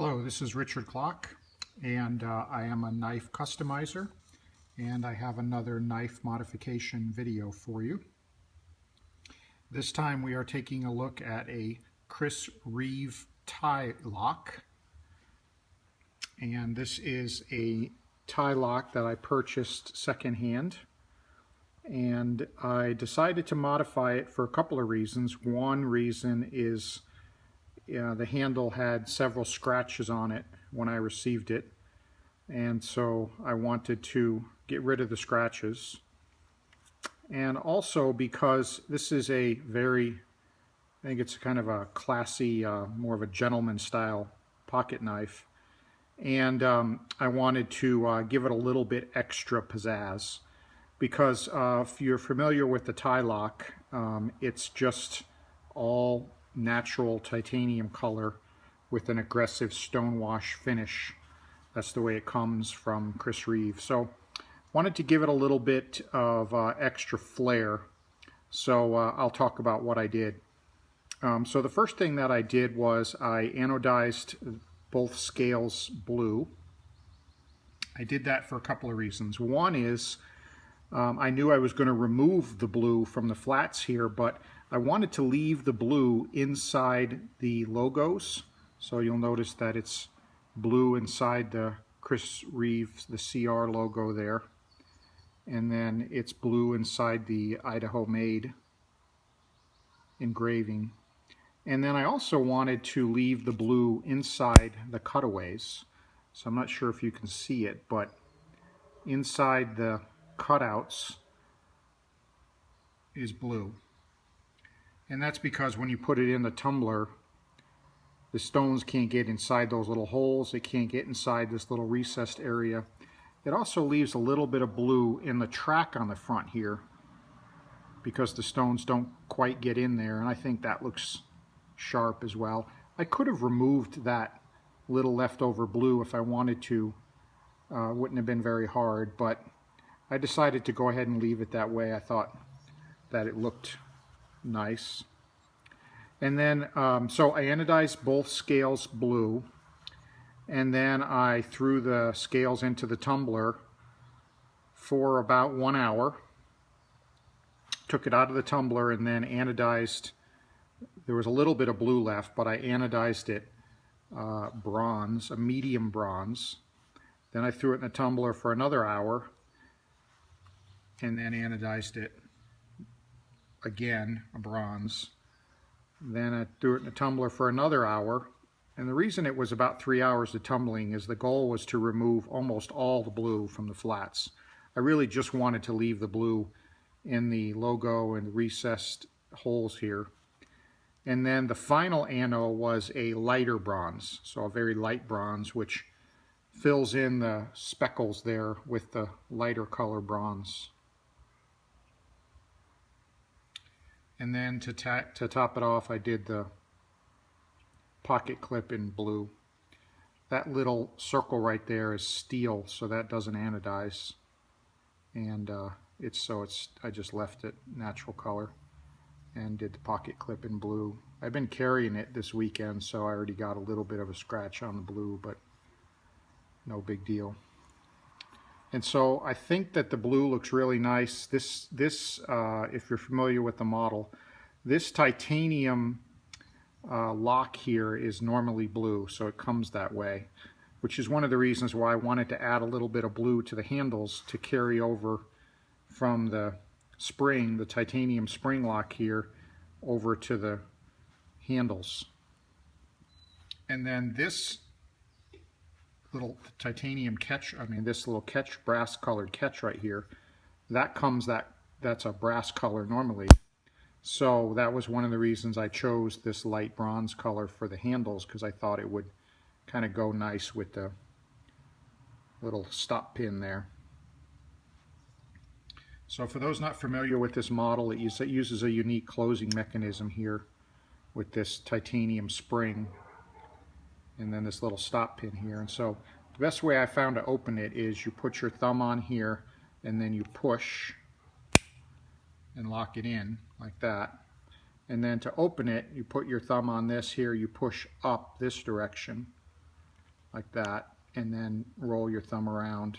Hello, this is Richard Klock, and I am a knife customizer, and I have another knife modification video for you. This time we are taking a look at a Chris Reeve Ti-Lock, and this is a Ti-Lock that I purchased secondhand, and I decided to modify it for a couple of reasons. One reason is the handle had several scratches on it when I received it, and so I wanted to get rid of the scratches. And also because this is a I think it's kind of a classy, more of a gentleman style pocket knife, and I wanted to give it a little bit extra pizzazz, because if you're familiar with the Ti-Lock, it's just all natural titanium color with an aggressive stonewash finish. That's the way it comes from Chris Reeve. So wanted to give it a little bit of extra flair. So I'll talk about what I did. So the first thing that I did was I anodized both scales blue. I did that for a couple of reasons. One is I knew I was going to remove the blue from the flats here, but I wanted to leave the blue inside the logos. So you'll notice that it's blue inside the Chris Reeve, the CR logo there. And then it's blue inside the Idaho Made engraving. And then I also wanted to leave the blue inside the cutaways. So I'm not sure if you can see it, but inside the cutouts is blue. And that's because when you put it in the tumbler, the stones can't get inside those little holes. They can't get inside this little recessed area. It also leaves a little bit of blue in the track on the front here because the stones don't quite get in there, and I think that looks sharp as well. I could have removed that little leftover blue if I wanted to. Wouldn't have been very hard, but I decided to go ahead and leave it that way. I thought that it looked nice. And then so I anodized both scales blue, and then I threw the scales into the tumbler for about 1 hour, took it out of the tumbler, and then anodized. There was a little bit of blue left, but I anodized it bronze, a medium bronze. Then I threw it in the tumbler for another hour, and then anodized it again, a bronze. Then I threw it in the tumbler for another hour, and the reason it was about 3 hours of tumbling is the goal was to remove almost all the blue from the flats. I really just wanted to leave the blue in the logo and recessed holes here. And then the final ano was a lighter bronze, so a very light bronze, which fills in the speckles there with the lighter color bronze. And then to top it off, I did the pocket clip in blue. That little circle right there is steel, so that doesn't anodize. And I just left it natural color and did the pocket clip in blue. I've been carrying it this weekend, so I already got a little bit of a scratch on the blue, but no big deal. And so I think that the blue looks really nice. This if you're familiar with the model, this titanium lock here is normally blue, so it comes that way, which is one of the reasons why I wanted to add a little bit of blue to the handles to carry over from the spring, the titanium spring lock here, over to the handles. And then this little titanium catch, this little catch, brass colored catch right here, that's a brass color normally. So that was one of the reasons I chose this light bronze color for the handles, because I thought it would kind of go nice with the little stop pin there. So for those not familiar with this model, it uses a unique closing mechanism here with this titanium spring and then this little stop pin here. And so the best way I found to open it is you put your thumb on here and then you push and lock it in like that. And then to open it, you put your thumb on this here, you push up this direction, like that, and then roll your thumb around,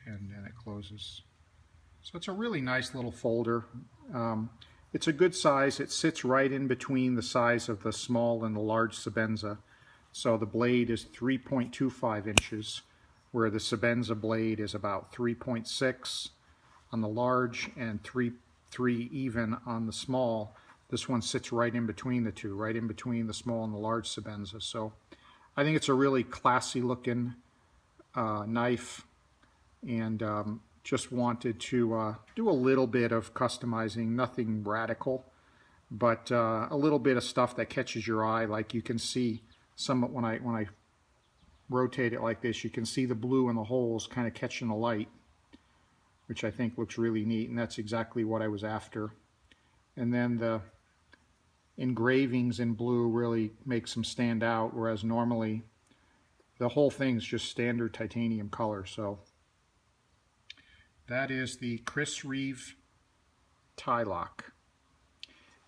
and then it closes. So it's a really nice little folder. It's a good size. It sits right in between the size of the small and the large Sebenza. So the blade is 3.25 inches, where the Sebenza blade is about 3.6 on the large and 3 even on the small. This one sits right in between the two, right in between the small and the large Sebenza. So I think it's a really classy looking knife, and just wanted to do a little bit of customizing, nothing radical, but a little bit of stuff that catches your eye. Like you can see some, when I rotate it like this, you can see the blue in the holes kind of catching the light, which I think looks really neat, and that's exactly what I was after. And then the engravings in blue really makes them stand out, whereas normally the whole thing's just standard titanium color. So that is the Chris Reeve Ti-Lock.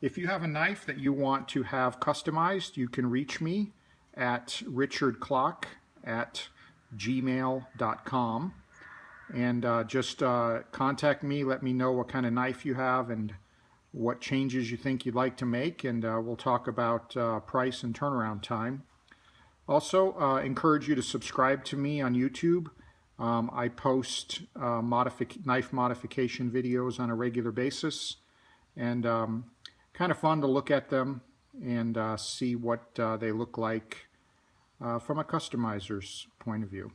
If you have a knife that you want to have customized, you can reach me at richardclock@gmail.com, and just contact me. Let me know what kind of knife you have and what changes you think you'd like to make, and we'll talk about price and turnaround time. Also, encourage you to subscribe to me on YouTube. I post knife modification videos on a regular basis, and kind of fun to look at them and see what they look like from a customizer's point of view.